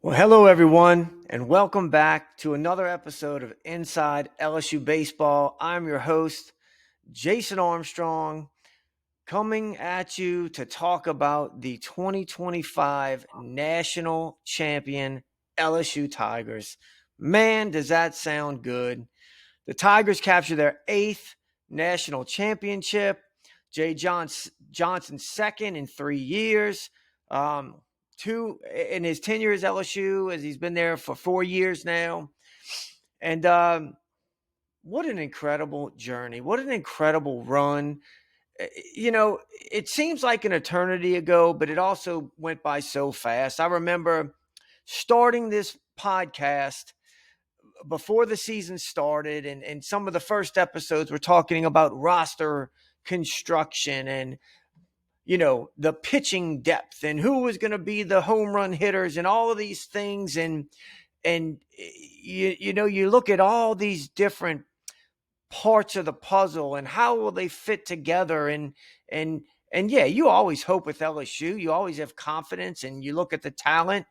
Well, hello, everyone, and welcome back to another episode of Inside LSU Baseball. I'm your host, Jason Armstrong, coming at you to talk about the 2025 national champion LSU Tigers. Man, does that sound good! The Tigers capture their eighth national championship. Johnson's second in 3 years. Two in his tenure as LSU, as he's been there for 4 years now. And what an incredible journey. What an incredible run. It seems like an eternity ago, but it also went by so fast. I remember starting this podcast before the season started, and some of the first episodes were talking about roster construction and the pitching depth and who was going to be the home run hitters and all of these things. And you look at all these different parts of the puzzle and how will they fit together. And yeah, you always hope with LSU, you always have confidence, and you look at the talent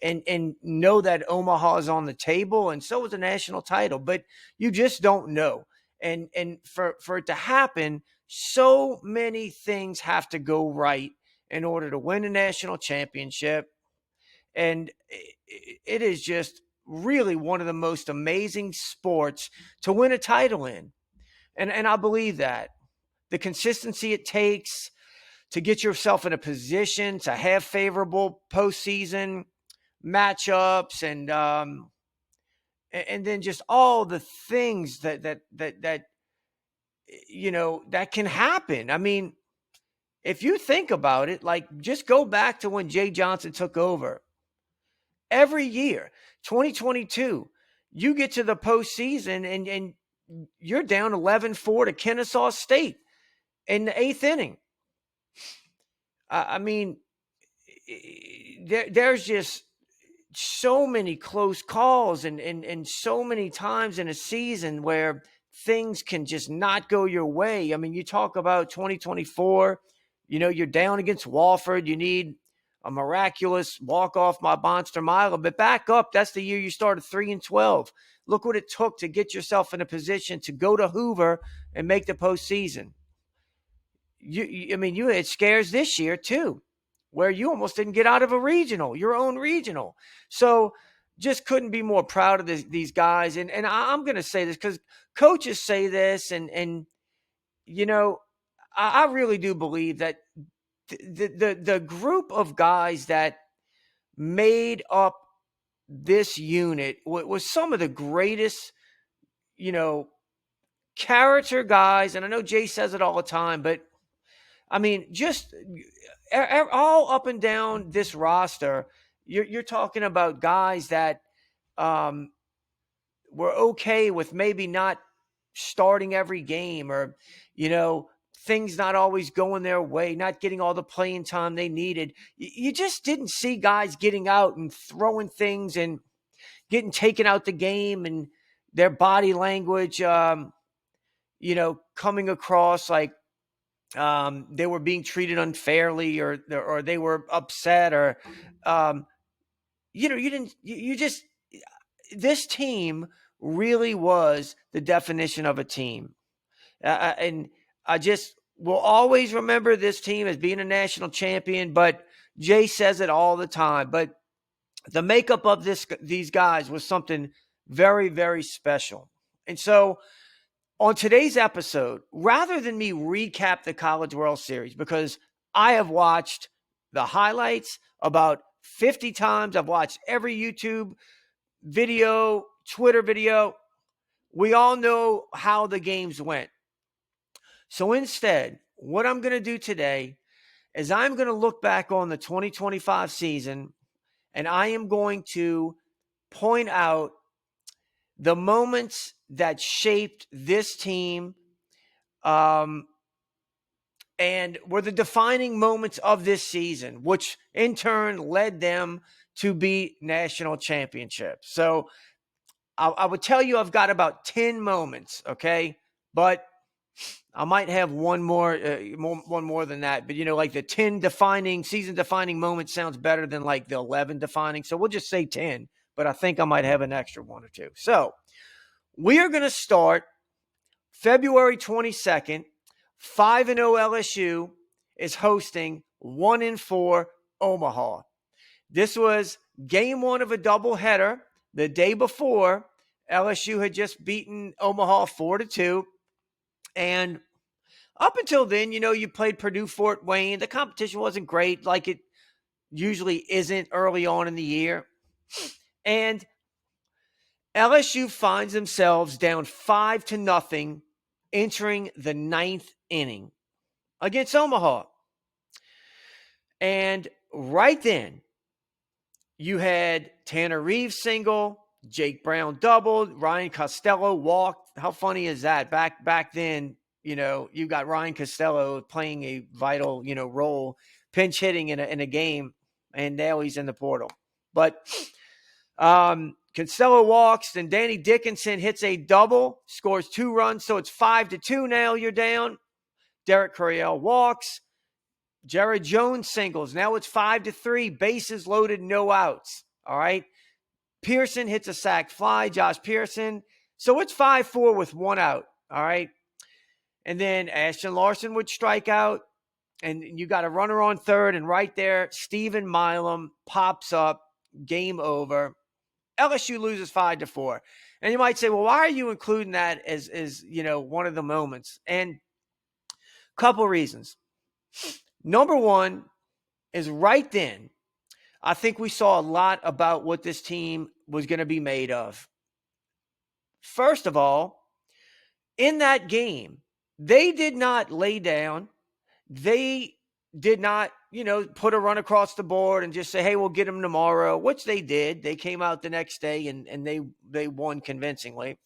and know that Omaha is on the table, and so is a national title, but you just don't know. And for it to happen, so many things have to go right in order to win a national championship. And it is just really one of the most amazing sports to win a title in. And I believe that the consistency it takes to get yourself in a position to have favorable postseason matchups, and then just all the things that that can happen. I mean, if you think about it, like, just go back to when Jay Johnson took over. Every year, 2022, you get to the postseason and you're down 11-4 to Kennesaw State in the eighth inning. I mean, there's just so many close calls and so many times in a season where things can just not go your way. I mean, you talk about 2024, you're down against Wofford. You need a miraculous walk-off my Monster Milo, but back up. That's the year you started 3-12. Look what it took to get yourself in a position to go to Hoover and make the postseason. You had scares this year too, where you almost didn't get out of a regional, your own regional. So just couldn't be more proud of these guys. And I'm going to say this because coaches say this, and I really do believe that the group of guys that made up this unit was some of the greatest, character guys. And I know Jay says it all the time, but I mean, just all up and down this roster, you're talking about guys that were okay with maybe not starting every game, or things not always going their way, not getting all the playing time they needed. You just didn't see guys getting out and throwing things and getting taken out the game, and their body language, coming across like they were being treated unfairly, or they were upset, or this team really was the definition of a team. And I just will always remember this team as being a national champion, but Jay says it all the time. But the makeup of these guys was something very, very special. And so on today's episode, rather than me recap the College World Series, because I have watched the highlights about 50 times, I've watched every YouTube video, Twitter video, we all know how the games went. So instead, what I'm going to do today is I'm going to look back on the 2025 season, and I am going to point out the moments that shaped this team, and were the defining moments of this season, which in turn led them to be national championships. So I would tell you I've got about 10 moments, okay? But I might have one more than that, but like the 10 season defining moment sounds better than like the 11 defining. So we'll just say 10, but I think I might have an extra one or two. So we are going to start February 22nd. 5-0 LSU is hosting 1-4 Omaha. This was game one of a doubleheader. The day before, LSU had just beaten Omaha 4-2. And up until then, you played Purdue Fort Wayne. The competition wasn't great like it usually isn't early on in the year. And LSU finds themselves down 5-0 entering the ninth inning against Omaha. And right then, you had Tanner Reeves single, Jake Brown doubled, Ryan Costello walked. How funny is that? Back then, you got Ryan Costello playing a vital, role, pinch hitting in a game, and now he's in the portal. But Costello walks, then Danny Dickinson hits a double, scores 2 runs, so it's 5-2 now. You're down. Derek Curiel walks. Jared Jones singles. Now it's 5-3. Bases loaded, no outs. All right. Pearson hits a sac fly. Josh Pearson. So it's 5-4 with 1 out. All right. And then Ashton Larson would strike out. And you got a runner on third. And right there, Stephen Milam pops up. Game over. LSU loses 5-4. And you might say, well, why are you including that as one of the moments? And a couple reasons. Number one is right then, I think we saw a lot about what this team was going to be made of. First of all, in that game, they did not lay down. They did not, put a run across the board and just say, hey, we'll get them tomorrow, which they did. They came out the next day and they won convincingly.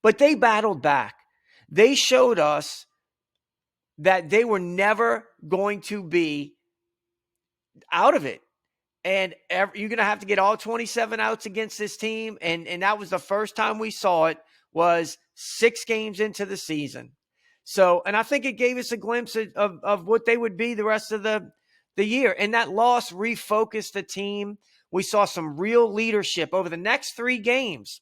But they battled back. They showed us that they were never going to be out of it. And you're going to have to get all 27 outs against this team. And that was the first time we saw it, was 6 games into the season. So, and I think it gave us a glimpse of what they would be the rest of the year. And that loss refocused the team. We saw some real leadership over the next 3 games.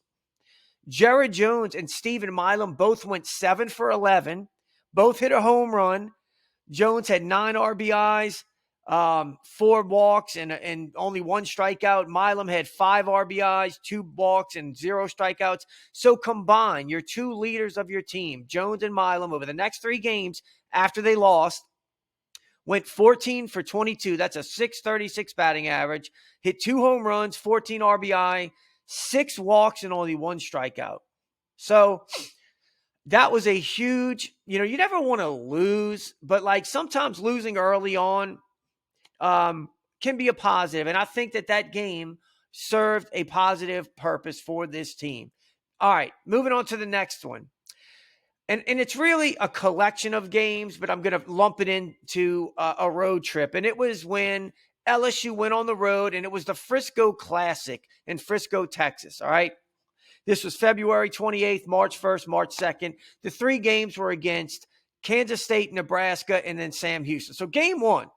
Jared Jones and Stephen Milam both went 7 for 11. Both hit a home run. Jones had 9 RBIs, 4 walks, and only 1 strikeout. Milam had 5 RBIs, 2 walks, and 0 strikeouts. So combine your 2 leaders of your team, Jones and Milam, over the next 3 games after they lost, went 14 for 22. That's a .636 batting average. Hit 2 home runs, 14 RBI, 6 walks, and only 1 strikeout. So that was a huge, you never want to lose, but like sometimes losing early on can be a positive. And I think that game served a positive purpose for this team. All right, moving on to the next one. And it's really a collection of games, but I'm going to lump it into a road trip. And it was when LSU went on the road, and it was the Frisco Classic in Frisco, Texas. All right. This was February 28th, March 1st, March 2nd. The 3 games were against Kansas State, Nebraska, and then Sam Houston. So game 1,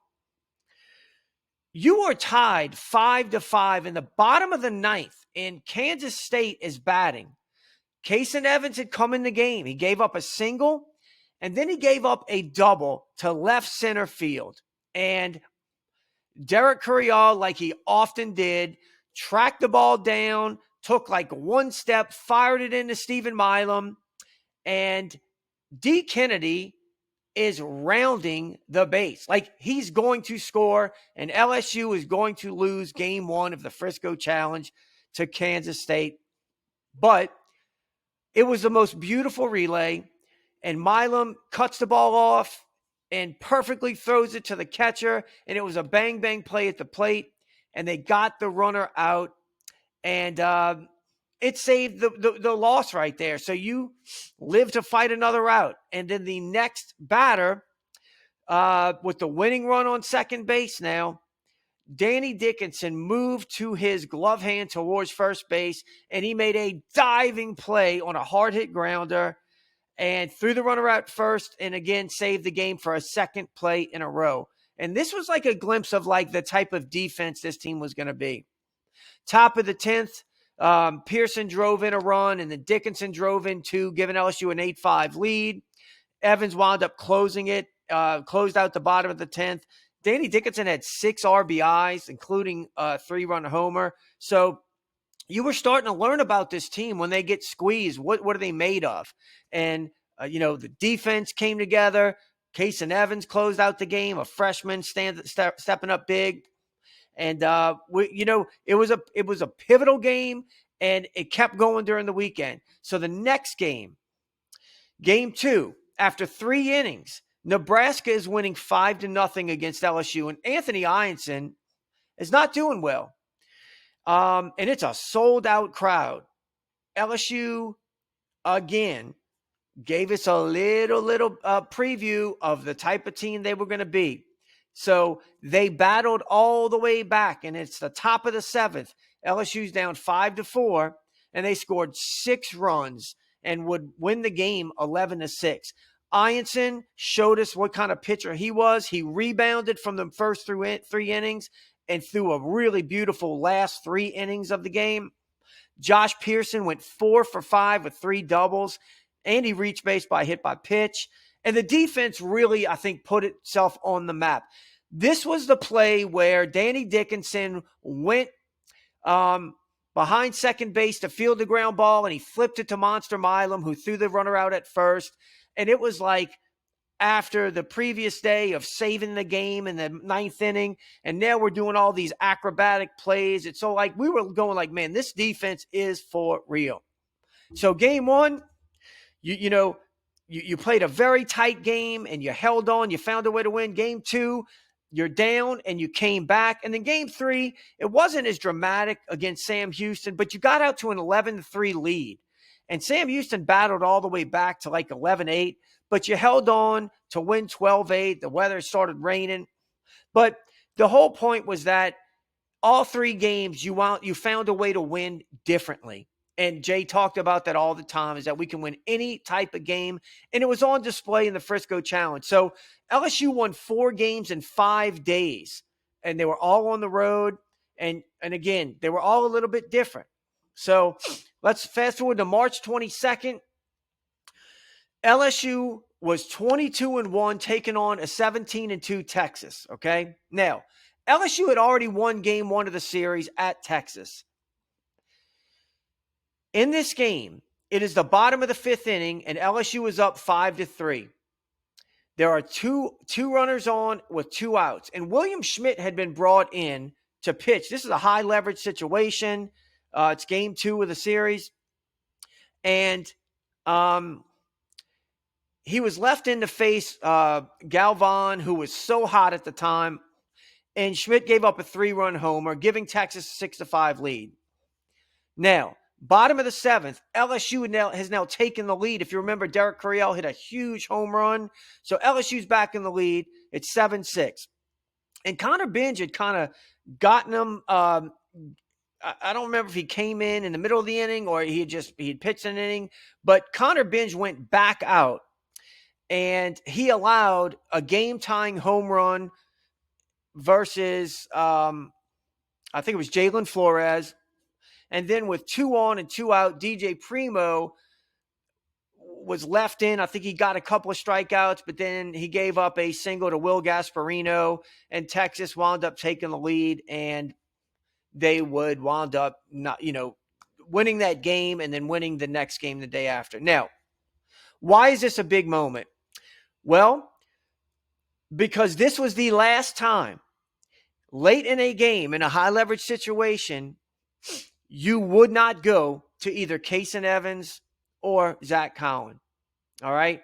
you are tied 5-5 in the bottom of the 9th, and Kansas State is batting. Kason Evans had come in the game. He gave up a single, and then he gave up a double to left center field. And Derek Curiel, like he often did, tracked the ball down, took like 1 step, fired it into Stephen Milam, and D. Kennedy is rounding the base. Like he's going to score, and LSU is going to lose game 1 of the Frisco Challenge to Kansas State. But it was the most beautiful relay, and Milam cuts the ball off and perfectly throws it to the catcher, and it was a bang-bang play at the plate, and they got the runner out. And it saved the loss right there. So you live to fight another out. And then the next batter, with the winning run on second base now, Danny Dickinson moved to his glove hand towards first base, and he made a diving play on a hard-hit grounder. and threw the runner out first, and again saved the game for a second play in a row. And this was like a glimpse of like the type of defense this team was going to be. Top of the 10th, Pearson drove in a run, and then Dickinson drove in two, giving LSU an 8-5 lead. Evans wound up closing it, closed out the bottom of the 10th. Danny Dickinson had 6 RBIs, including a 3-run homer. So you were starting to learn about this team when they get squeezed. What are they made of? And, the defense came together. Case and Evans closed out the game, a freshman stepping up big. And, it was a pivotal game, and it kept going during the weekend. So the next game, game 2, after 3 innings, Nebraska is winning 5-0 against LSU, and Anthony Ianson is not doing well. And it's a sold-out crowd. LSU, again, gave us a little preview of the type of team they were going to be. So they battled all the way back, and it's the top of the 7th. LSU's down 5-4, and they scored 6 runs and would win the game 11-6. Ianson showed us what kind of pitcher he was. He rebounded from the first 3 innings and threw a really beautiful last 3 innings of the game. Josh Pearson went 4 for 5 with 3 doubles, and he reached base by hit by pitch. And the defense really, I think, put itself on the map. This was the play where Danny Dickinson went behind second base to field the ground ball, and he flipped it to Monster Milam, who threw the runner out at first. And it was like after the previous day of saving the game in the 9th inning, and now we're doing all these acrobatic plays. It's so like we were going like, man, this defense is for real. So game 1, you played a very tight game, and you held on. You found a way to win. Game 2, you're down, and you came back. And then game 3, it wasn't as dramatic against Sam Houston, but you got out to an 11-3 lead. And Sam Houston battled all the way back to like 11-8, but you held on to win 12-8. The weather started raining. But the whole point was that all 3 games, you found a way to win differently. And Jay talked about that all the time, is that we can win any type of game. And it was on display in the Frisco Challenge. So LSU won 4 games in 5 days, and they were all on the road. And again, they were all a little bit different. So let's fast forward to March 22nd. LSU was 22-1, taking on a 17-2 Texas, okay? Now, LSU had already won game 1 of the series at Texas. In this game, it is the bottom of the 5th inning, and LSU is up 5-3. There are two runners on with 2 outs, and William Schmidt had been brought in to pitch. This is a high-leverage situation. It's game 2 of the series, and he was left in to face Galvan, who was so hot at the time, and Schmidt gave up a 3-run homer, giving Texas a 6-5 lead. Now, bottom of the 7th, LSU has now taken the lead. If you remember, Derek Carriel hit a huge home run. So LSU's back in the lead. It's 7-6. And Connor Binge had kind of gotten them. I don't remember if he came in the middle of the inning or he had pitched an inning. But Connor Binge went back out, and he allowed a game-tying home run versus, I think it was Jalen Flores. And then with 2 on and 2 out, DJ Primo was left in. I think he got a couple of strikeouts, but then he gave up a single to Will Gasparino, and Texas wound up taking the lead, and they would wound up winning that game and then winning the next game the day after. Now, why is this a big moment? Well, because this was the last time late in a game in a high leverage situation you would not go to either Kason Evans or Zach Cowan. All right?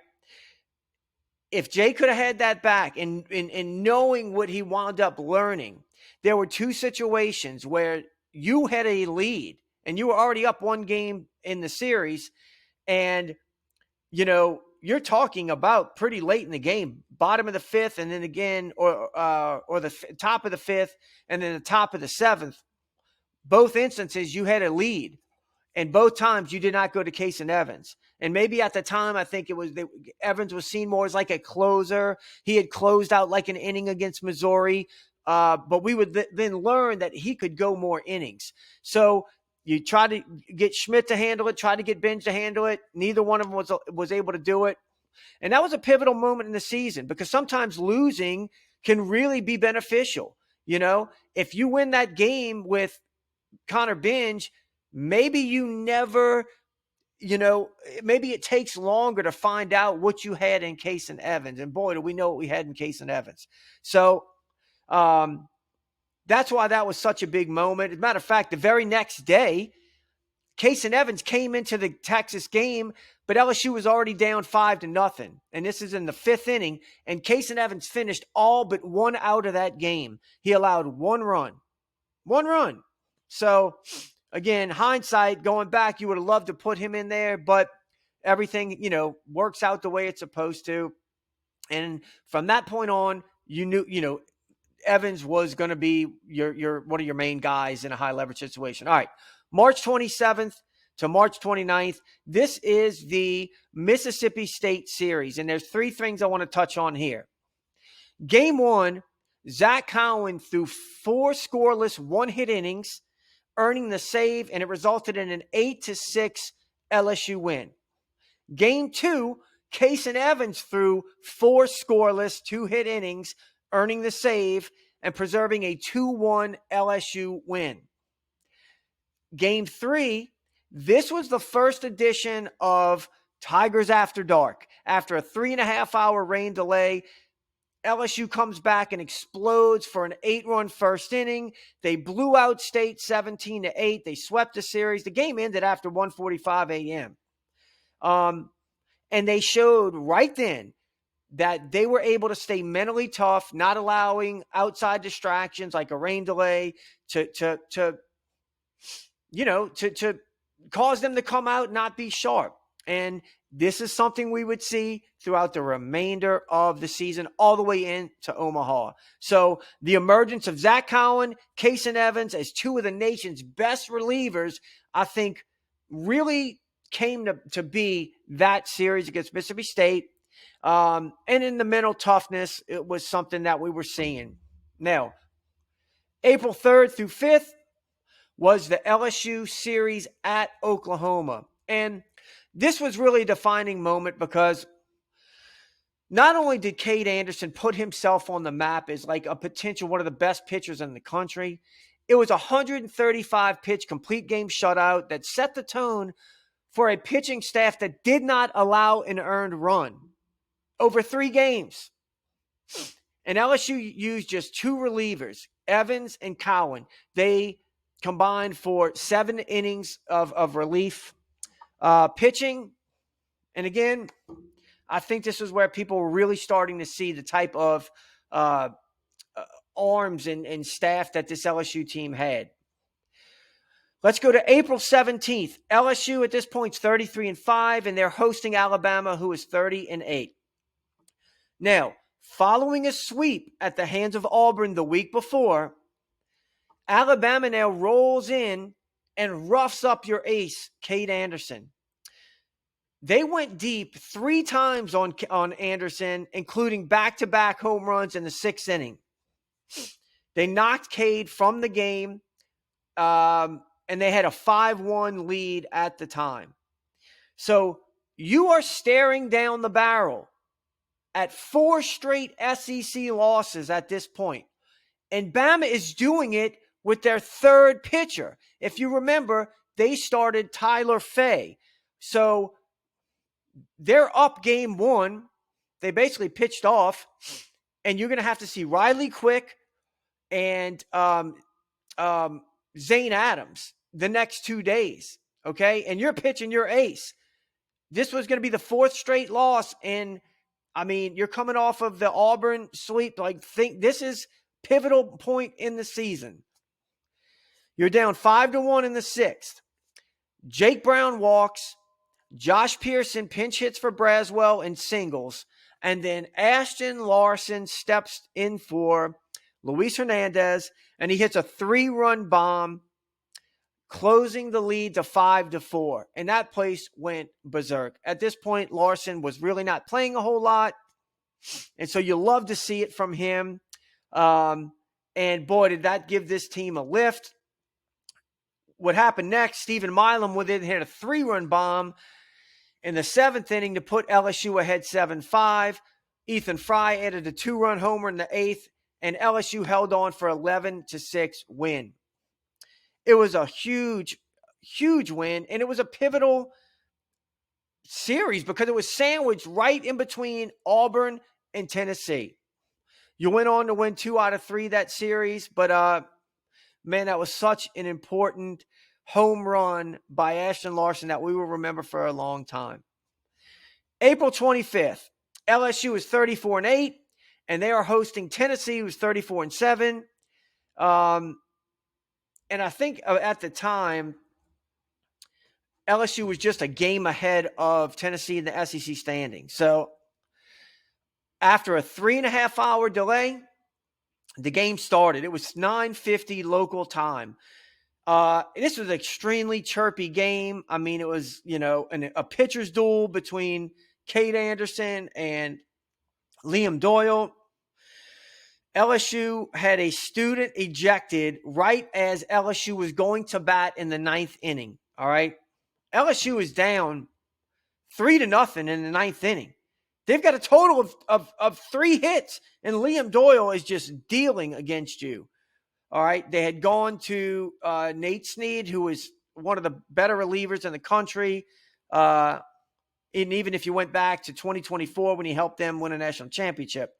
If Jay could have had that back and knowing what he wound up learning, there were 2 situations where you had a lead and you were already up 1 game in the series, and, you're talking about pretty late in the game, bottom of the 5th, and then again, or the top of the 5th, and then the top of the 7th. Both instances, you had a lead, And both times you did not go to Case and Evans. And maybe at the time, I think Evans was seen more as like a closer. He had closed out like an inning against Missouri. But we would then learn that he could go more innings. So you try to get Schmidt to handle it, try to get Benj to handle it. Neither one of them was able to do it. And that was a pivotal moment in the season because sometimes losing can really be beneficial. If you win that game with Connor Benj, maybe you never, maybe it takes longer to find out what you had in Case and Evans. And boy, do we know what we had in Case and Evans. So that's why that was such a big moment. As a matter of fact, the very next day, Case and Evans came into the Texas game, but LSU was already down 5-0. And this is in the 5th inning. And Case and Evans finished all but one out of that game. He allowed one run. So, again, hindsight, going back, you would have loved to put him in there, but everything, works out the way it's supposed to. And from that point on, you knew, Evans was going to be your one of your main guys in a high leverage situation. All right, March 27th to March 29th. This is the Mississippi State series, and there's 3 things I want to touch on here. Game 1, Zach Cowan threw 4 scoreless one-hit innings, earning the save, and it resulted in an 8-6 LSU win. Game 2, Case and Evans threw 4 scoreless 2-hit innings, earning the save and preserving a 2-1 LSU win. Game 3, this was the first edition of Tigers After Dark. After a 3.5-hour rain delay, LSU comes back and explodes for an 8-run first inning. They blew out State 17-8. They swept the series. The game ended after 1:45 a.m. And they showed right then that they were able to stay mentally tough, not allowing outside distractions like a rain delay to cause them to come out and not be sharp. And this is something we would see throughout the remainder of the season, all the way into Omaha. So the emergence of Zach Cowan, Case and Evans as 2 of the nation's best relievers, I think really came to be that series against Mississippi State. And in the mental toughness, it was something that we were seeing. Now, April 3rd through 5th was the LSU series at Oklahoma. And this was really a defining moment because not only did Cade Anderson put himself on the map as like a potential one of the best pitchers in the country, it was a 135-pitch complete game shutout that set the tone for a pitching staff that did not allow an earned run over 3 games. And LSU used just 2 relievers, Evans and Cowan. They combined for 7 innings of relief pitching. And again, I think this is where people were really starting to see the type of arms and staff that this LSU team had. Let's go to April 17th. LSU at this point is 33-5, and they're hosting Alabama, who is 30-8. Now, following a sweep at the hands of Auburn the week before, Alabama now rolls in and roughs up your ace, Cade Anderson. They went deep 3 times on Anderson, including back-to-back home runs in the 6th inning. They knocked Cade from the game, and they had a 5-1 lead at the time. So you are staring down the barrel at 4 straight SEC losses at this point. And Bama is doing it with their 3rd pitcher. If you remember, they started Tyler Fay. So they're up game 1. They basically pitched off. And you're going to have to see Riley Quick and Zane Adams the next 2 days. Okay? And you're pitching your ace. This was going to be the 4th straight loss. And, I mean, you're coming off of the Auburn sweep. Think this is pivotal point in the season. You're down 5-1 in the 6th. Jake Brown walks. Josh Pearson pinch hits for Braswell in singles. And then Ashton Larson steps in for Luis Hernandez, and he hits a 3-run bomb. closing the lead to 5-4. And that place went berserk. At this point, Larson was really not playing a whole lot. And so you love to see it from him. And boy, did that give this team a lift. What happened next, Stephen Milam with it hit a 3-run bomb in the 7th inning to put LSU ahead 7-5. Ethan Fry added a 2-run homer in the 8th, and LSU held on for 11-6 win. It was a huge, huge win, and it was a pivotal series because it was sandwiched right in between Auburn and Tennessee. You went on to win 2 out of 3 that series, but man, that was such an important home run by Ashton Larson that we will remember for a long time. April 25th, LSU is 34-8, and they are hosting Tennessee, who's 34-7. And I think at the time, LSU was just a game ahead of Tennessee in the SEC standing. So after a 3.5-hour delay, the game started. It was 9:50 local time. This was an extremely chirpy game. I mean, it was, a pitcher's duel between Cade Anderson and Liam Doyle. LSU had a student ejected right as LSU was going to bat in the 9th inning. All right. LSU is down 3-0 in the 9th inning. They've got a total of 3 hits, and Liam Doyle is just dealing against you. All right. They had gone to Nate Snead, who is one of the better relievers in the country. And even if you went back to 2024 when he helped them win a national championship.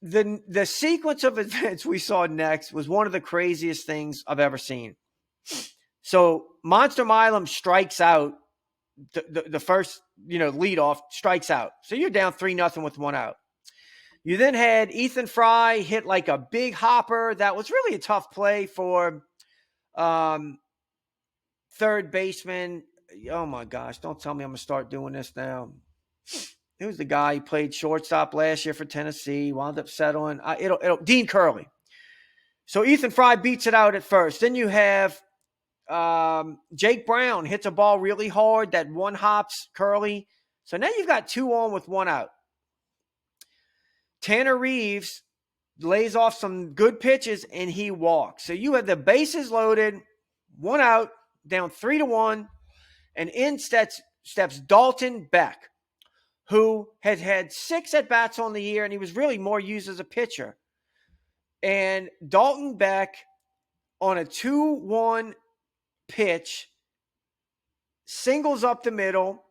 The sequence of events we saw next was one of the craziest things I've ever seen. So Monster Milam strikes out the first, leadoff, strikes out. So you're down 3-0 with 1 out. You then had Ethan Fry hit like a big hopper. That was really a tough play for third baseman. Oh my gosh, don't tell me I'm going to start doing this now. He was the guy who played shortstop last year for Tennessee, wound up settling. Dean Curley. So Ethan Fry beats it out at first. Then you have Jake Brown hits a ball really hard that one hops Curley. So now you've got 2 on with 1 out. Tanner Reeves lays off some good pitches and he walks. So you have the bases loaded, 1 out, down 3-1, and in steps Dalton Beck, who had 6 at-bats on the year, and he was really more used as a pitcher. And Dalton Beck, on a 2-1 pitch, singles up the middle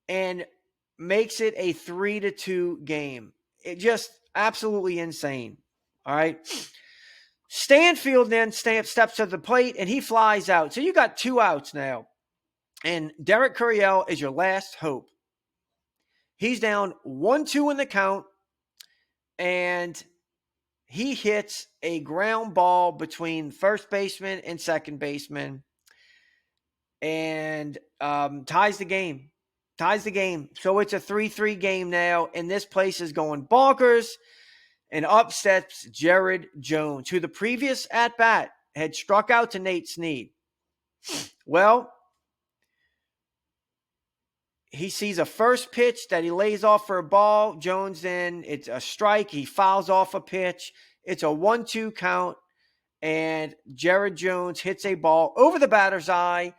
and makes it a 3-2 game. It just absolutely insane. All right. Stanfield then steps to the plate, and he flies out. So you got 2 outs now. And Derek Curiel is your last hope. He's down 1-2 in the count, and he hits a ground ball between first baseman and second baseman and ties the game. So it's a 3-3 game now, and this place is going bonkers. And up steps Jared Jones, who the previous at-bat had struck out to Nate Snead. Well, he sees a first pitch that he lays off for a ball. Jones then, it's a strike. He fouls off a pitch. It's a 1-2 count, and Jared Jones hits a ball over the batter's eye.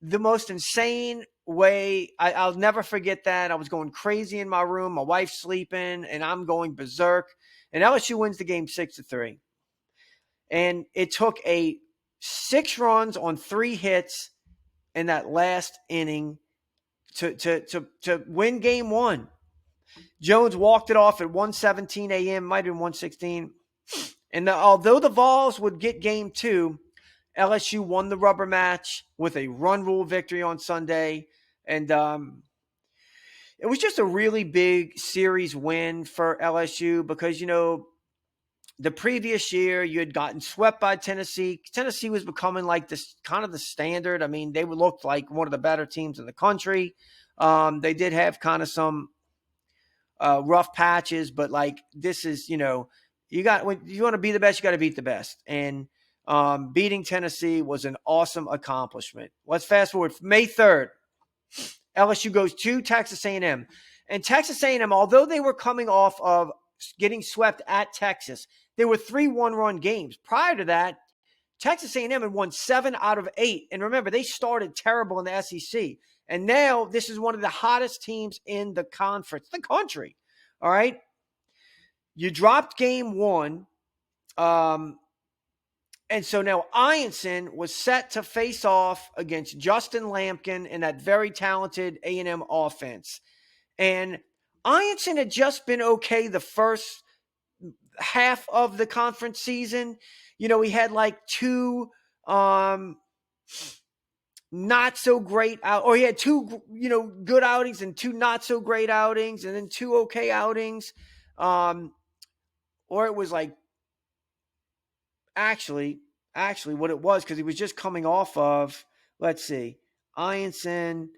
The most insane way. I'll never forget that. I was going crazy in my room. My wife's sleeping, and I'm going berserk. And LSU wins the game 6-3. And it took 6 runs on 3 hits in that last inning to win game 1. Jones walked it off at 1:17 a.m., might have been 1:16. And although the Vols would get game 2, LSU won the rubber match with a run rule victory on Sunday. And it was just a really big series win for LSU because, the previous year you had gotten swept by Tennessee. Tennessee was becoming like this kind of the standard. I mean, they looked like one of the better teams in the country. They did have kind of some rough patches, but like this is, you want to be the best, you got to beat the best. And beating Tennessee was an awesome accomplishment. Let's fast forward. May 3rd, LSU goes to Texas A&M. And Texas A&M, although they were coming off of getting swept at Texas, they were 3 one-run games. Prior to that, Texas A&M had won 7 out of 8. And remember, they started terrible in the SEC. And now this is one of the hottest teams in the conference, the country. All right? You dropped game 1. And so now Ianson was set to face off against Justin Lampkin in that very talented A&M offense. And Ianson had just been okay the first half of the conference season. You know, he had like 2 not so great out, or he had 2, good outings and 2 not so great outings, and then 2 okay outings. Or it was like actually what it was, because he was just coming off of, let's see, Ianson.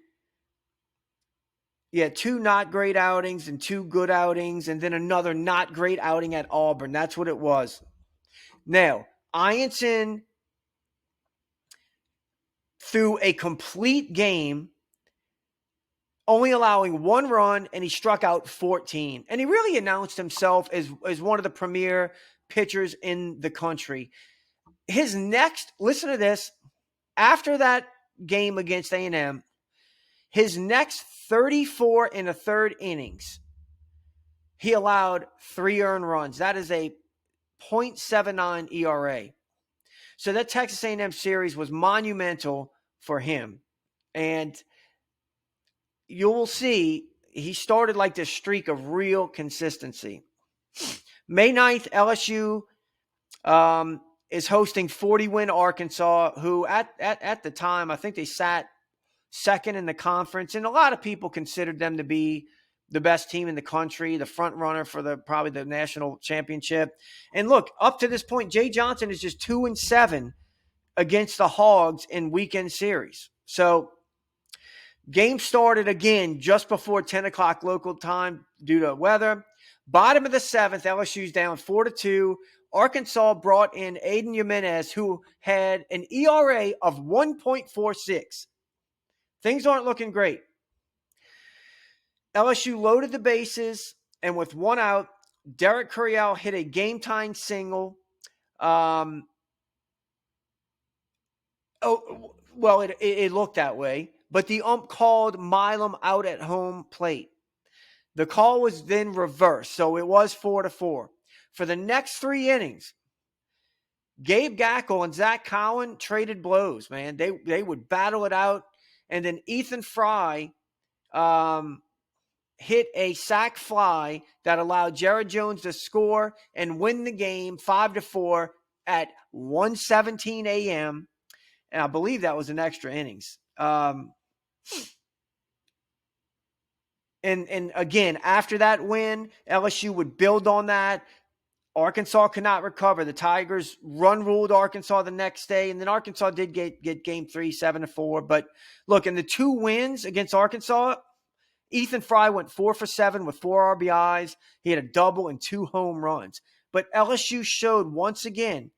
Yeah, 2 not great outings and 2 good outings, and then another not great outing at Auburn. That's what it was. Now, Ianson threw a complete game, only allowing 1 run, and he struck out 14. And he really announced himself as one of the premier pitchers in the country. His next, listen to this, after that game against A&M, his next 34 and a third innings, he allowed 3 earned runs. That is a .79 ERA. So that Texas A&M series was monumental for him. And you will see he started like this streak of real consistency. May 9th, LSU is hosting 40-win Arkansas, who at the time, I think they sat second in the conference, and a lot of people considered them to be the best team in the country, the front runner for probably the national championship. And look, up to this point, Jay Johnson is just 2-7 against the Hogs in weekend series. So game started again just before 10 o'clock local time due to weather. Bottom of the 7th, LSU's down 4-2. Arkansas brought in Aiden Jimenez, who had an ERA of 1.46. Things aren't looking great. LSU loaded the bases, and with 1 out, Derek Curiel hit a game-tying single. It looked that way, but the ump called Milam out at home plate. The call was then reversed, so it was 4-4. For the next 3 innings, Gabe Gackle and Zach Cowan traded blows, man. They would battle it out, and then Ethan Fry hit a sac fly that allowed Jared Jones to score and win the game 5-4 at 1:17 a.m., and I believe that was an extra innings. And again, after that win, LSU would build on that. Arkansas could not recover. The Tigers run-ruled Arkansas the next day, and then Arkansas did get game 3, 7-4. But look, in the 2 wins against Arkansas, Ethan Fry went 4 for 7 with 4 RBIs. He had a double and 2 home runs. But LSU showed once again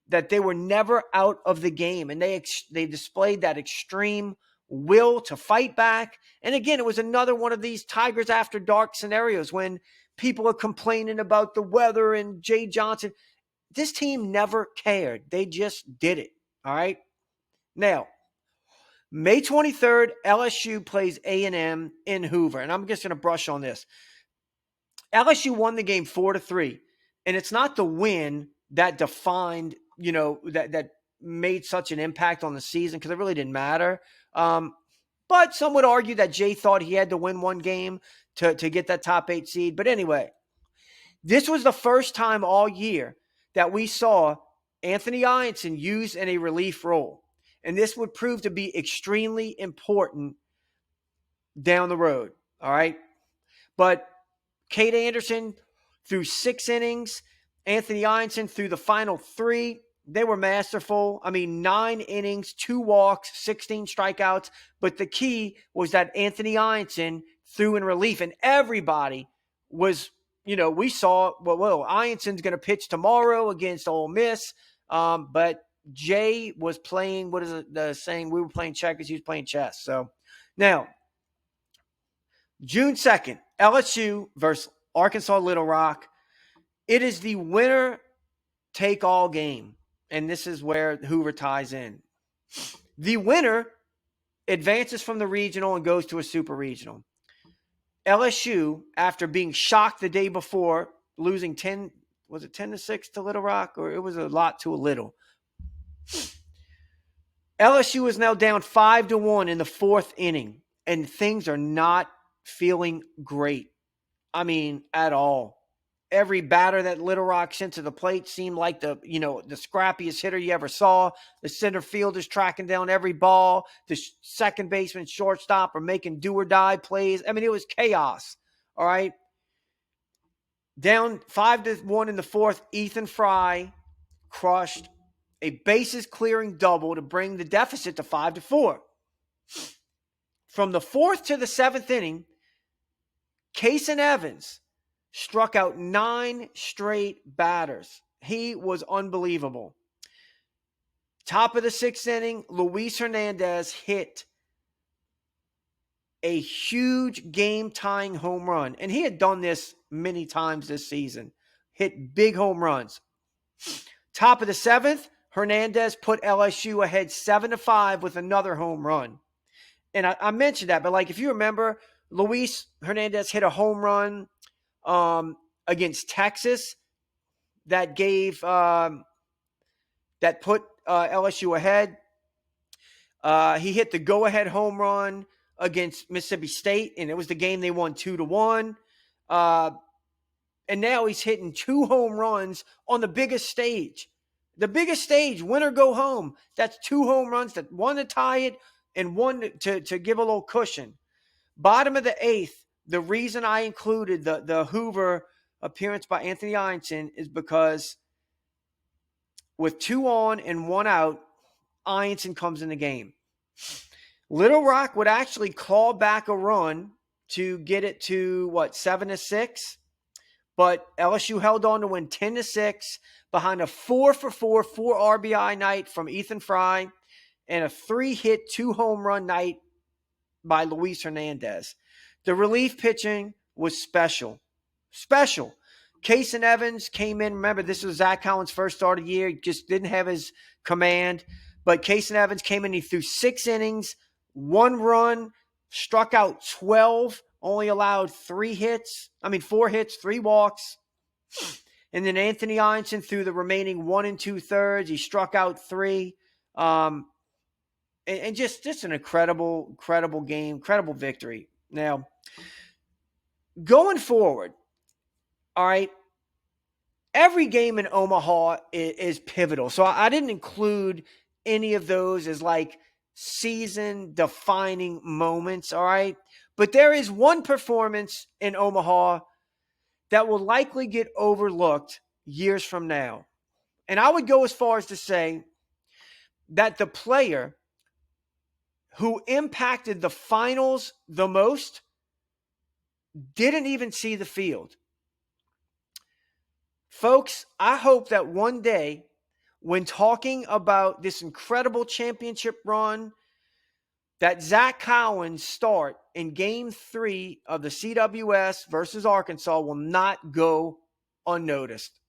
that they were never out of the game, and they displayed that extreme will to fight back. And again, it was another one of these Tigers after dark scenarios when people are complaining about the weather and Jay Johnson. This team never cared. They just did it. All right. Now, May 23rd, LSU plays A&M in Hoover. And I'm just going to brush on this. LSU won the game 4-3. And it's not the win that defined, that made such an impact on the season, because it really didn't matter. But some would argue that Jay thought he had to win 1 game to get that top 8 seed. But anyway, this was the first time all year that we saw Anthony Ianson used in a relief role. And this would prove to be extremely important down the road. All right. But Cade Anderson threw 6 innings. Anthony Ianson threw the final 3. They were masterful. 9 innings, 2 walks, 16 strikeouts. But the key was that Anthony Ianson threw in relief. And everybody was, we saw, Ianson's going to pitch tomorrow against Ole Miss. But Jay was playing, what is the saying? We were playing checkers, he was playing chess. So now, June 2nd, LSU versus Arkansas Little Rock. It is the winner take all game. And this is where Hoover ties in. The winner advances from the regional and goes to a super regional. LSU, after being shocked the day before, losing 10, was it 10-6 to Little Rock? Or it was a lot to a little. LSU is now down 5-1 in the fourth inning, and things are not feeling great. I mean, at all. Every batter that Little Rock sent to the plate seemed like the scrappiest hitter you ever saw. The center fielder's tracking down every ball. The second baseman, shortstop are making do or die plays. I mean, it was chaos. All right. Down 5-1 in the fourth, Ethan Fry crushed a bases clearing double to bring the deficit to 5-4. From the fourth to the seventh inning, Kason Evans struck out 9 straight batters. He was unbelievable. Top of the sixth inning, Luis Hernandez hit a huge game-tying home run. And he had done this many times this season. Hit big home runs. Top of the seventh, Hernandez put LSU ahead 7-5 with another home run. And I mentioned that, but like if you remember, Luis Hernandez hit a home run against Texas that gave that put LSU ahead. He hit the go-ahead home run against Mississippi State, and it was the game they won 2-1. And now he's hitting 2 home runs on the biggest stage. The biggest stage, win or go home. That's 2 home runs, that one to tie it and one to give a little cushion. Bottom of the eighth, the reason I included the Hoover appearance by Anthony Ianson is because with 2 on and 1 out, Ianson comes in the game. Little Rock would actually claw back a run to get it to, 7-6? But LSU held on to win 10-6 behind a 4-for-4, 4 RBI night from Ethan Fry and a 3-hit, 2 home run night by Luis Hernandez. The relief pitching was special. Special. Kason Evans came in. Remember, this was Zach Collins' first start of the year. He just didn't have his command. But Kason Evans came in. He threw 6 innings, 1 run, struck out 12, only allowed 4 hits, 3 walks. And then Anthony Ianson threw the remaining 1 2/3. He struck out 3. And just an incredible game, incredible victory. Now, going forward, all right, every game in Omaha is pivotal. So I didn't include any of those as like season-defining moments, all right? But there is one performance in Omaha that will likely get overlooked years from now. And I would go as far as to say that the player who impacted the finals the most didn't even see the field. Folks, I hope that one day, when talking about this incredible championship run that Zach Collins start in Game 3 of the CWS versus Arkansas will not go unnoticed.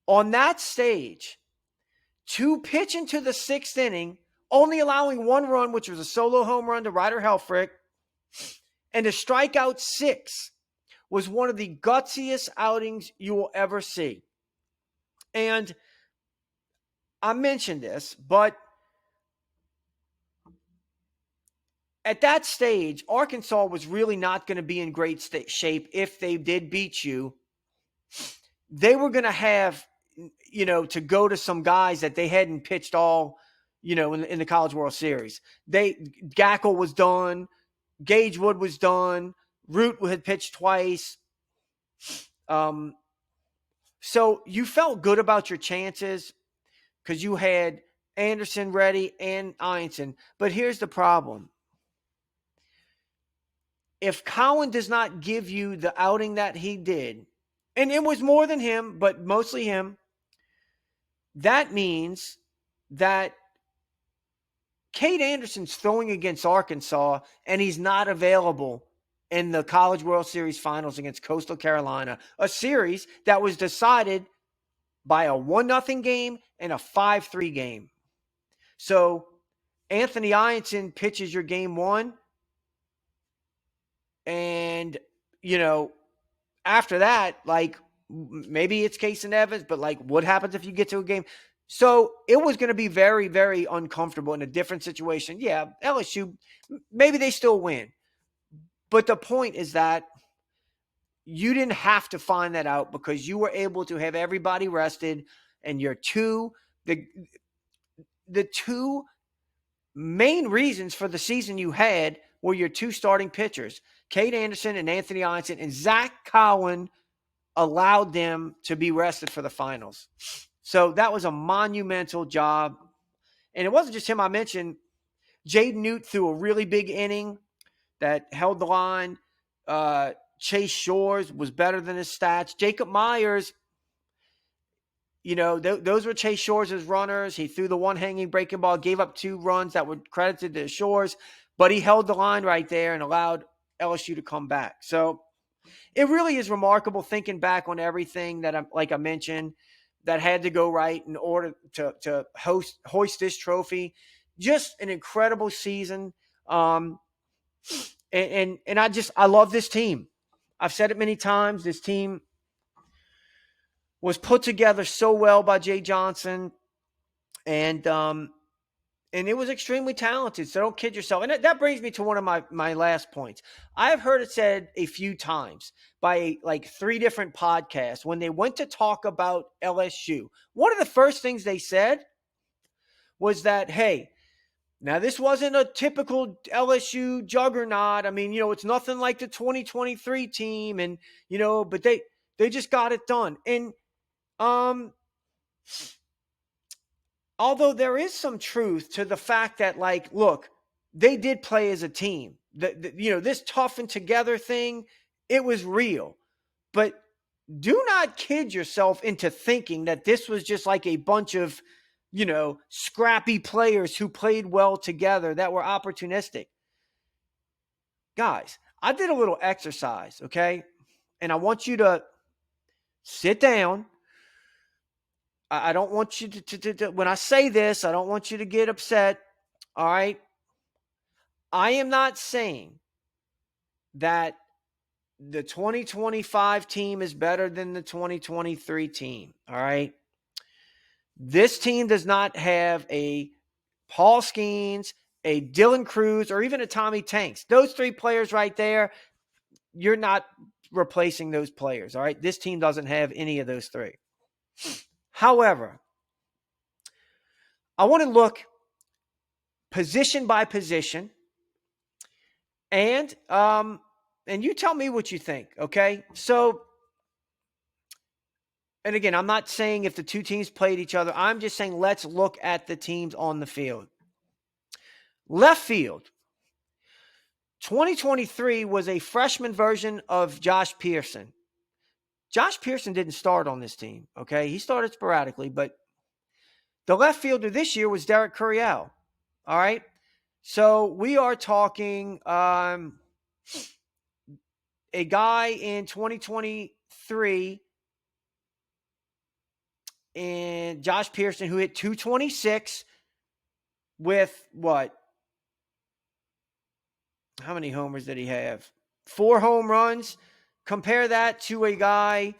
On that stage, to pitch into the 6th inning, only allowing 1 run, which was a solo home run to Ryder Helfrich, and to strike out 6 was one of the gutsiest outings you will ever see. And I mentioned this, but at that stage, Arkansas was really not going to be in great shape if they did beat you. They were going to have, to go to some guys that they hadn't pitched all, in the College World Series. Gackle was done. Gage Wood was done. Root had pitched twice. So you felt good about your chances because you had Anderson ready and Ianson. But here's the problem. If Cowan does not give you the outing that he did, and it was more than him, but mostly him, that means that Cade Anderson's throwing against Arkansas and he's not available in the College World Series finals against Coastal Carolina, a series that was decided by a 1-0 game and a 5-3 game. So Anthony Ianson pitches your game one, and, after that, like, maybe it's Case and Evans, but, like, what happens if you get to a game? So it was going to be very, very uncomfortable in a different situation. Yeah, LSU, maybe they still win. But the point is that you didn't have to find that out because you were able to have everybody rested, and the two main reasons for the season you had were your two starting pitchers, Cade Anderson and Anthony Ianson, and Zach Cowan allowed them to be rested for the finals. So that was a monumental job. And it wasn't just him. I mentioned Jaden Newt threw a really big inning that held the line. Chase Shores was better than his stats. Jacob Myers, those were Chase Shores' runners. He threw the one hanging breaking ball, gave up 2 runs that were credited to Shores, but he held the line right there and allowed LSU to come back. So it really is remarkable thinking back on everything that I mentioned that had to go right in order to hoist this trophy. Just an incredible season. And I love this team. I've said it many times. This team was put together so well by Jay Johnson, and it was extremely talented. So don't kid yourself. And that brings me to one of my last points. I've heard it said a few times by like 3 different podcasts when they went to talk about LSU. One of the first things they said was that, hey, now this wasn't a typical LSU juggernaut. I mean, it's nothing like the 2023 team, and but they just got it done. And although there is some truth to the fact that, like, look, they did play as a team. This toughened together thing, it was real. But do not kid yourself into thinking that this was just like a bunch of, scrappy players who played well together that were opportunistic. Guys, I did a little exercise, okay? And I want you to sit down. I don't want you to when I say this, I don't want you to get upset. All right. I am not saying that the 2025 team is better than the 2023 team. All right. This team does not have a Paul Skeens, a Dylan Cruz, or even a Tommy Tanks. Those 3 players right there, you're not replacing those players. All right. This team doesn't have any of those 3. However, I want to look position by position, and you tell me what you think, okay? So, and again, I'm not saying if the 2 teams played each other. I'm just saying let's look at the teams on the field. Left field, 2023 was a freshman version of Josh Pearson. Josh Pearson didn't start on this team, okay? He started sporadically, but the left fielder this year was Derek Curiel, all right? So we are talking a guy in 2023 and Josh Pearson who hit 226 with what? How many homers did he have? 4 home runs. Compare that to a guy,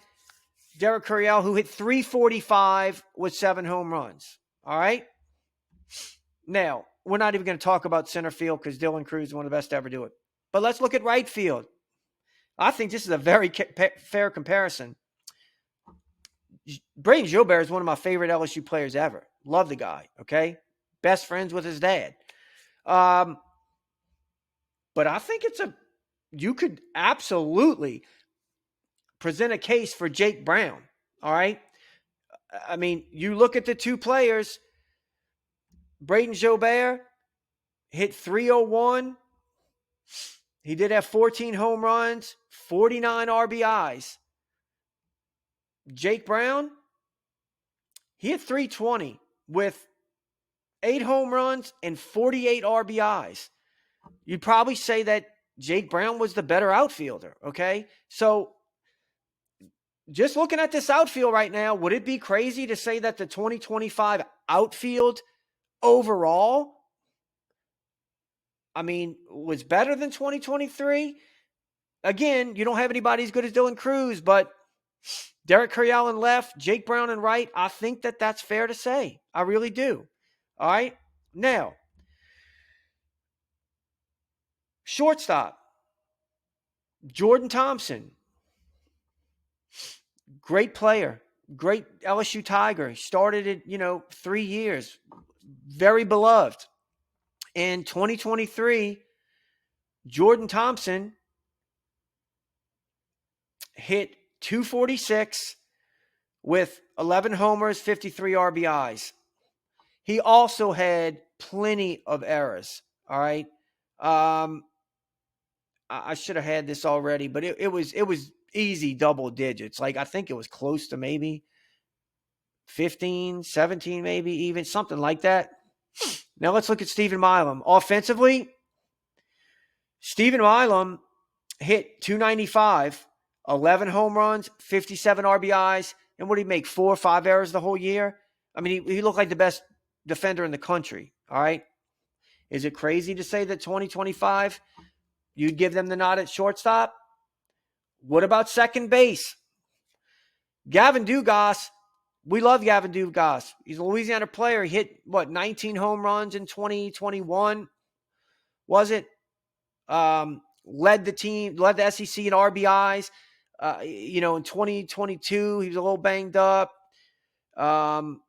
Derek Curiel, who hit 345 with 7 home runs. All right? Now, we're not even going to talk about center field because Dylan Cruz is one of the best to ever do it. But let's look at right field. I think this is a very fair comparison. Braden Gilbert is one of my favorite LSU players ever. Love the guy, okay? Best friends with his dad. But I think you could absolutely present a case for Jake Brown, all right? I mean, you look at the 2 players. Braden Gilbert hit 301. He did have 14 home runs, 49 RBIs. Jake Brown, He hit 320 with 8 home runs and 48 RBIs. You'd probably say that Jake Brown was the better outfielder, okay? So just looking at this outfield right now, would it be crazy to say that the 2025 outfield overall, was better than 2023? Again, you don't have anybody as good as Dylan Cruz, but Derek Carriel in left, Jake Brown in right. I think that that's fair to say. I really do. All right. Now, shortstop, Jordan Thompson. Great player. Great LSU Tiger. He started it, 3 years. Very beloved. In 2023, Jordan Thompson hit 246 with 11 homers, 53 RBIs. He also had plenty of errors. All right. I should have had this already, but it was easy double digits. Like, I think it was close to maybe 15, 17, maybe even something like that. Now let's look at Stephen Milam. Offensively, Stephen Milam hit 295, 11 home runs, 57 RBIs, and what did he make, 4 or 5 errors the whole year? He looked like the best defender in the country, all right? Is it crazy to say that 2025, you'd give them the nod at shortstop? What about second base? Gavin Dugas, we love Gavin Dugas. He's a Louisiana player. He hit, 19 home runs in 2021, was it? Led the team, led the SEC in RBIs. In 2022, he was a little banged up. And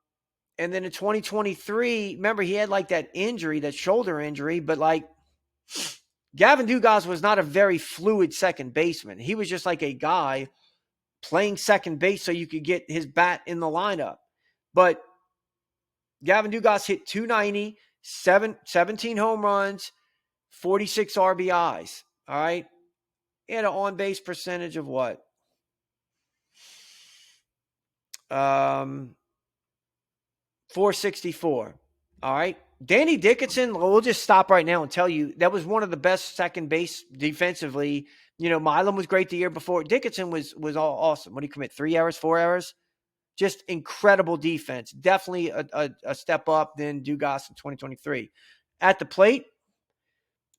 then in 2023, remember, he had like that injury, that shoulder injury, but Gavin Dugas was not a very fluid second baseman. He was just like a guy playing second base so you could get his bat in the lineup. But Gavin Dugas hit 290, 17 home runs, 46 RBIs. All right. He had an on-base percentage of what? 464. All right. Danny Dickinson, we'll just stop right now and tell you that was one of the best second base defensively. Milam was great the year before. Dickinson was all awesome. What did he commit? 3 errors, 4 errors? Just incredible defense. Definitely a step up than Dugas in 2023. At the plate,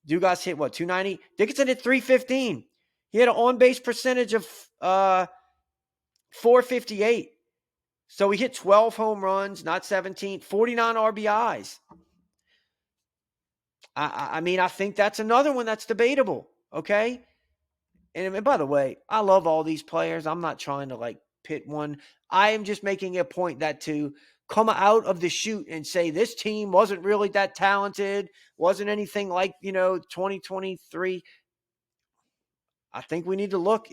Dugas hit 290? Dickinson hit 315. He had an on-base percentage of 458. So he hit 12 home runs, not 17, 49 RBIs. I think that's another one that's debatable, okay? And by the way, I love all these players. I'm not trying to pit one. I am just making a point that to come out of the chute and say this team wasn't really that talented, wasn't anything like, 2023. I think we need to look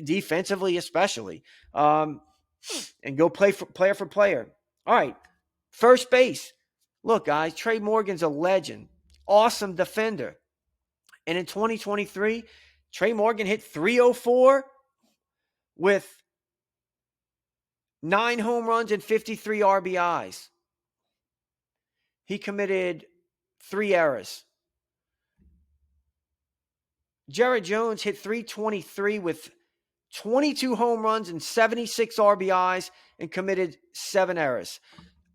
defensively, especially, and go player for player. All right, first base. Look, guys, Trey Morgan's a legend, awesome defender. And in 2023, Trey Morgan hit 304 with 9 home runs and 53 RBIs. He committed 3 errors. Jared Jones hit 323 with 22 home runs and 76 RBIs and committed 7 errors.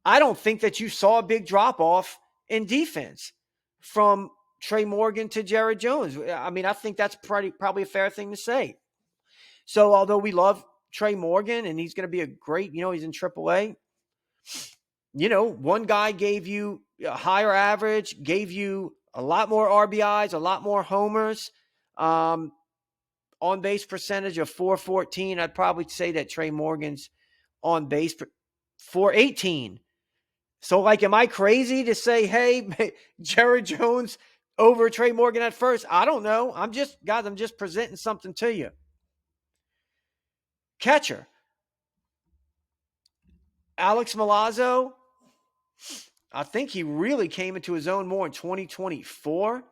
I don't think that you saw a big drop-off in defense from Trey Morgan to Jared Jones. I think that's probably a fair thing to say. So although we love Trey Morgan and he's going to be a great, he's in AAA, one guy gave you a higher average, gave you a lot more RBIs, a lot more homers, on-base percentage of 414. I'd probably say that Trey Morgan's on base 418. So, am I crazy to say, hey, Jared Jones over Trey Morgan at first? I don't know. I'm just presenting something to you. Catcher. Alex Milazzo, I think he really came into his own more in 2024.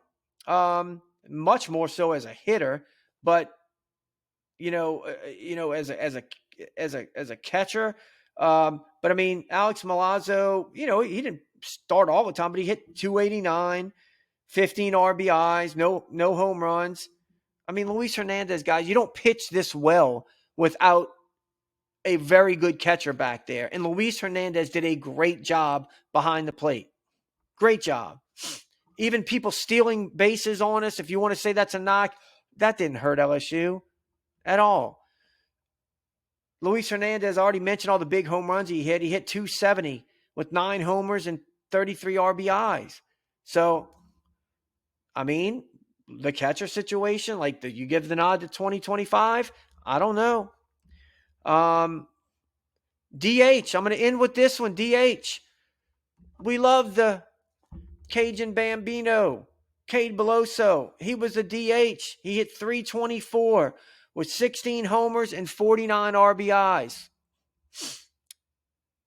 Much more so as a hitter, but as a catcher, But I mean, Alex Milazzo, he didn't start all the time, but he hit 289, 15 RBIs, no home runs. I mean, Luis Hernandez, guys, you don't pitch this well without a very good catcher back there. And Luis Hernandez did a great job behind the plate. Great job. Even people stealing bases on us, if you want to say that's a knock, that didn't hurt LSU at all. Luis Hernandez, already mentioned all the big home runs he hit. He hit 270 with 9 homers and 33 RBIs. So, I mean, the catcher situation, like you give the nod to 2025, I don't know. DH, I'm going to end with this one. DH. We love the Cajun Bambino, Cade Beloso. He was a DH. He hit 324 with 16 homers and 49 RBIs.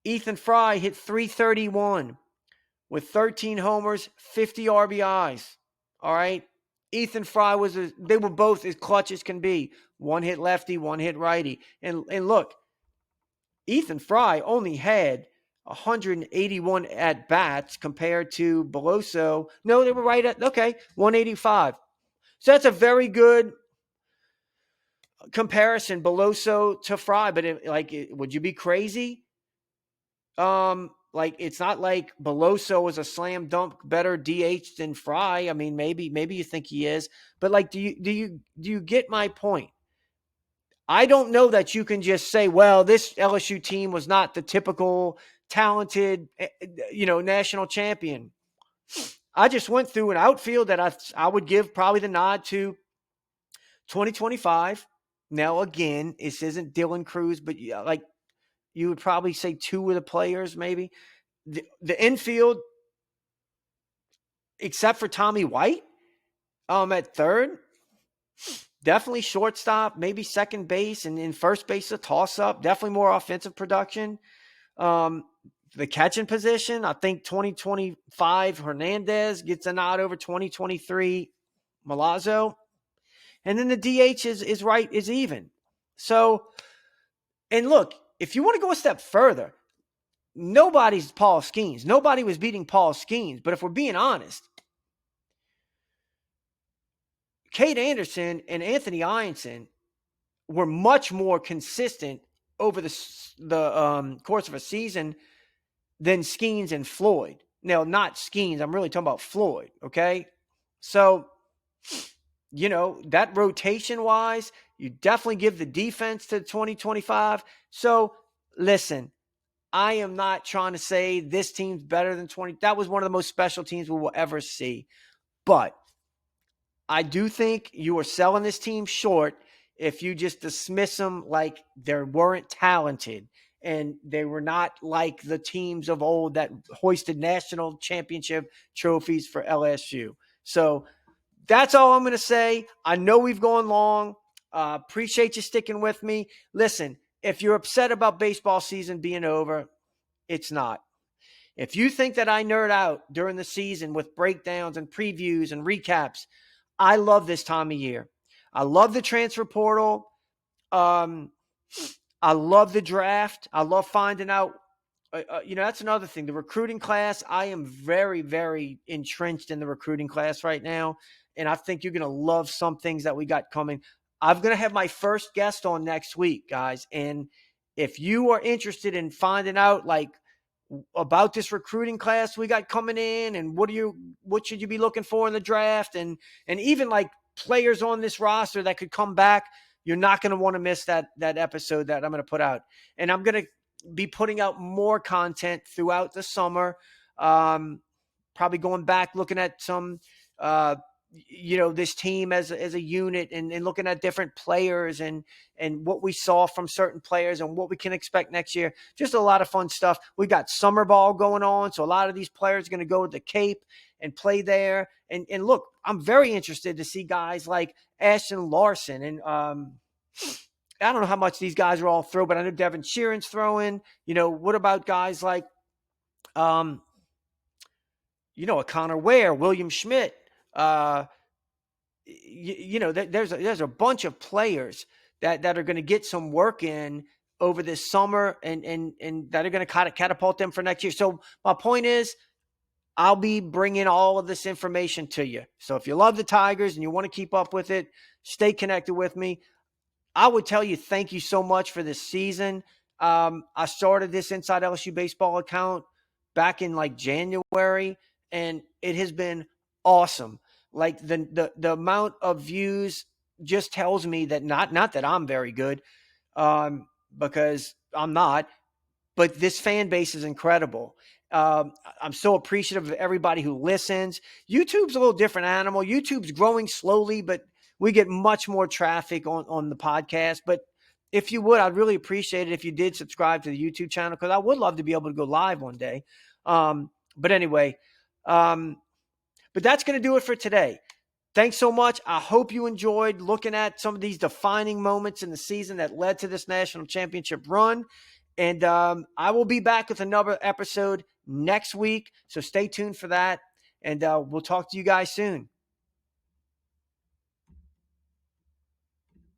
Ethan Fry hit 331 with 13 homers, 50 RBIs. All right. Ethan Fry they were both as clutch as can be. One hit lefty, one hit righty. And look, Ethan Fry only had 181 at bats compared to Beloso. No, they were right at 185. So that's a very good comparison, Beloso to Fry. But would you be crazy? It's not like Beloso is a slam dunk better DH than Fry. I mean, maybe you think he is, but do you get my point? I don't know that you can just say, well, this LSU team was not the typical talented, national champion. I just went through an outfield that I would give probably the nod to 2025. Now, again, this isn't Dylan Cruz, but you would probably say 2 of the players, maybe. The infield, except for Tommy White, at third, definitely shortstop, maybe second base, and in first base, a toss-up. Definitely more offensive production. The catching position, I think 2025 Hernandez gets a nod over 2023 Milazzo. And then the DH is even. So, and look, if you want to go a step further, nobody's Paul Skeens. Nobody was beating Paul Skeens. But if we're being honest, Cade Anderson and Anthony Ianson were much more consistent over the course of a season than Skeens and Floyd. Now, not Skeens. I'm really talking about Floyd, okay? So, that rotation-wise, you definitely give the defense to 2025. So, listen, I am not trying to say this team's better than 20. That was one of the most special teams we will ever see. But I do think you are selling this team short if you just dismiss them like they weren't talented and they were not like the teams of old that hoisted national championship trophies for LSU. So that's all I'm going to say. I know we've gone long. Appreciate you sticking with me. Listen, if you're upset about baseball season being over, it's not. If you think that I nerd out during the season with breakdowns and previews and recaps, I love this time of year. I love the transfer portal. I love the draft. I love finding out. That's another thing. The recruiting class, I am very, very entrenched in the recruiting class right now. And I think you're going to love some things that we got coming. I'm going to have my first guest on next week, guys. And if you are interested in finding out about this recruiting class we got coming in and what should you be looking for in the draft and even players on this roster that could come back, you're not going to want to miss that episode that I'm going to put out. And I'm going to be putting out more content throughout the summer. Probably going back, looking at some, this team as a unit and looking at different players and what we saw from certain players and what we can expect next year. Just a lot of fun stuff. We got summer ball going on. So a lot of these players are going to go to the Cape and play there. And look, I'm very interested to see guys like Ashton Larson. And I don't know how much these guys are all throw, but I know Devin Sheeran's throwing. What about guys like, a Connor Ware, William Schmidt, there's a bunch of players that are going to get some work in over this summer and that are going to kind of catapult them for next year. So my point is, I'll be bringing all of this information to you. So if you love the Tigers and you want to keep up with it, stay connected with me. I would tell you thank you so much for this season. I started this Inside LSU Baseball account back in like January, and it has been awesome. Like the amount of views just tells me that not that I'm very good, because I'm not, but this fan base is incredible. I'm so appreciative of everybody who listens. YouTube's a little different animal. YouTube's growing slowly, but we get much more traffic on the podcast. But if you would, I'd really appreciate it if you did subscribe to the YouTube channel, because I would love to be able to go live one day. But anyway, but that's going to do it for today. Thanks so much. I hope you enjoyed looking at some of these defining moments in the season that led to this national championship run. And I will be back with another episode next week. So stay tuned for that. And we'll talk to you guys soon.